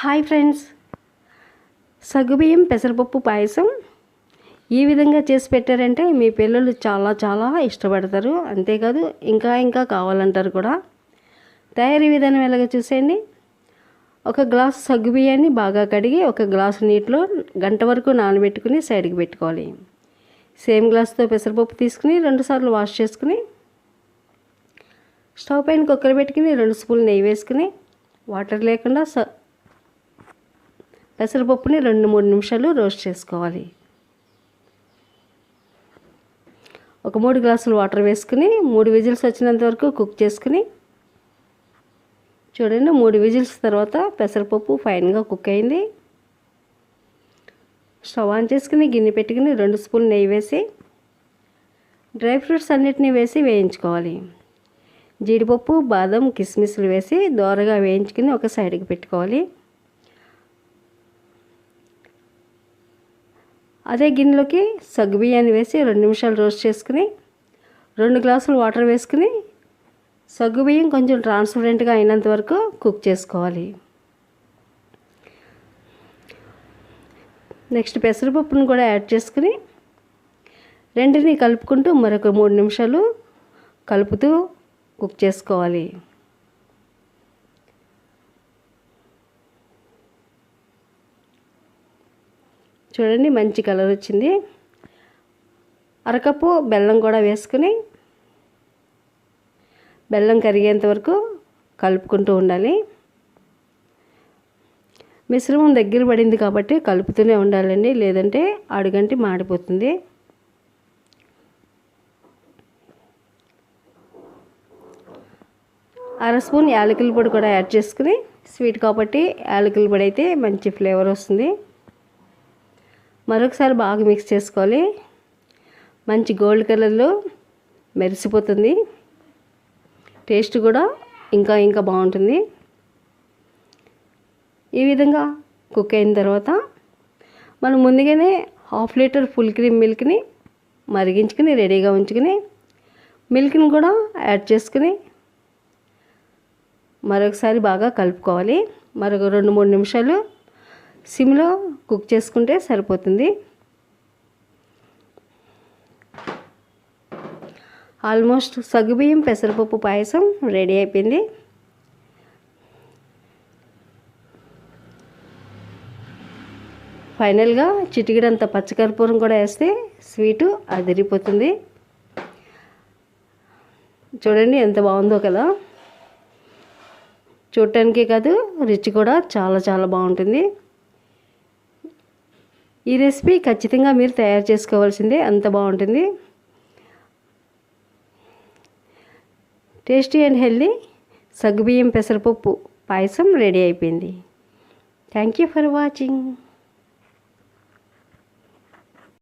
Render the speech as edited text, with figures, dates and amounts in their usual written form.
Hi friends, సగ్గుబియ్యం పెసరపప్పు పాయసం ఈ విధంగా చేసి పెట్టారంటే మీ పిల్లలు చాలా చాలా ఇష్టపడతారు. అంతేకాదు ఇంకా కావాలంటారు కూడా. తయారీ విధానం ఎలాగో చూసేయండి. ఒక గ్లాసు సగ్గుబియ్యాన్ని బాగా కడిగి ఒక గ్లాసు నీటిలో గంట వరకు నానబెట్టుకుని సైడ్కి పెట్టుకోవాలి. సేమ్ గ్లాసుతో పెసరపప్పు తీసుకుని 2 సార్లు వాష్ చేసుకుని స్టవ్ పైన కుక్కర్ పెట్టుకుని 2 స్పూన్లు నెయ్యి వేసుకుని వాటర్ లేకుండా పెసరపప్పుని 2-3 నిమిషాలు రోస్ట్ చేసుకోవాలి. ఒక 3 గ్లాసులు వాటర్ వేసుకుని 3 విజిల్స్ వచ్చినంత వరకు కుక్ చేసుకుని చూడండి. 3 విజిల్స్ తర్వాత పెసరపప్పు ఫైన్గా కుక్ అయింది. స్టవ్ ఆన్ చేసుకుని గిన్నె పెట్టుకుని 2 స్పూన్లు నెయ్యి వేసి డ్రై ఫ్రూట్స్ అన్నిటినీ వేసి వేయించుకోవాలి. జీడిపప్పు, బాదం, కిస్మిస్లు వేసి దోరగా వేయించుకుని ఒక సైడ్కి పెట్టుకోవాలి. అదే గిన్నెలోకి సగ్గుబియ్యాన్ని వేసి 2 నిమిషాలు రోస్ట్ చేసుకుని 2 గ్లాసులు వాటర్ వేసుకుని సగ్గుబియ్యం కొంచెం ట్రాన్స్పరెంట్గా అయినంత వరకు కుక్ చేసుకోవాలి. నెక్స్ట్ పెసరపప్పును కూడా యాడ్ చేసుకుని రెండిని కలుపుకుంటూ మరొక 3 నిమిషాలు కలుపుతూ కుక్ చేసుకోవాలి. చూడండి, మంచి కలర్ వచ్చింది. అరకప్పు బెల్లం కూడా వేసుకుని బెల్లం కరిగేంత వరకు కలుపుకుంటూ ఉండాలి. మిశ్రమం దగ్గర పడింది కాబట్టి కలుపుతూనే ఉండాలండి, లేదంటే అడుగంటి మాడిపోతుంది. అర స్పూన్ యాలకుల పొడి కూడా యాడ్ చేసుకుని, స్వీట్ కాబట్టి యాలకుల పొడి అయితే మంచి ఫ్లేవర్ వస్తుంది. మరొకసారి బాగా మిక్స్ చేసుకోవాలి. మంచి గోల్డ్ కలర్లో మెరిసిపోతుంది. టేస్ట్ కూడా ఇంకా బాగుంటుంది. ఈ విధంగా కుక్ అయిన తర్వాత మనం ముందుగానే 1/2 లీటర్ ఫుల్ క్రీమ్ మిల్క్ని మరిగించుకుని రెడీగా ఉంచుకుని మిల్క్ని కూడా యాడ్ చేసుకుని మరొకసారి బాగా కలుపుకోవాలి. మరొక 2-3 నిమిషాలు సిమ్లో కుక్ చేసుకుంటే సరిపోతుంది. ఆల్మోస్ట్ సగ్గుబియ్యం పెసరపప్పు పాయసం రెడీ అయిపోయింది. ఫైనల్గా చిటికెడంత పచ్చకర్పూరం కూడా వేస్తే స్వీటు అదిరిపోతుంది. చూడండి ఎంత బాగుందో కదా. చూడటానికే కాదు, రుచి కూడా చాలా చాలా బాగుంటుంది. ఈ రెసిపీ ఖచ్చితంగా మీరు తయారు చేసుకోవాల్సిందే, అంత బాగుంటుంది. టేస్టీ అండ్ హెల్దీ సగ్గుబియ్యం పెసరపప్పు పాయసం రెడీ అయిపోయింది. Thank you for watching.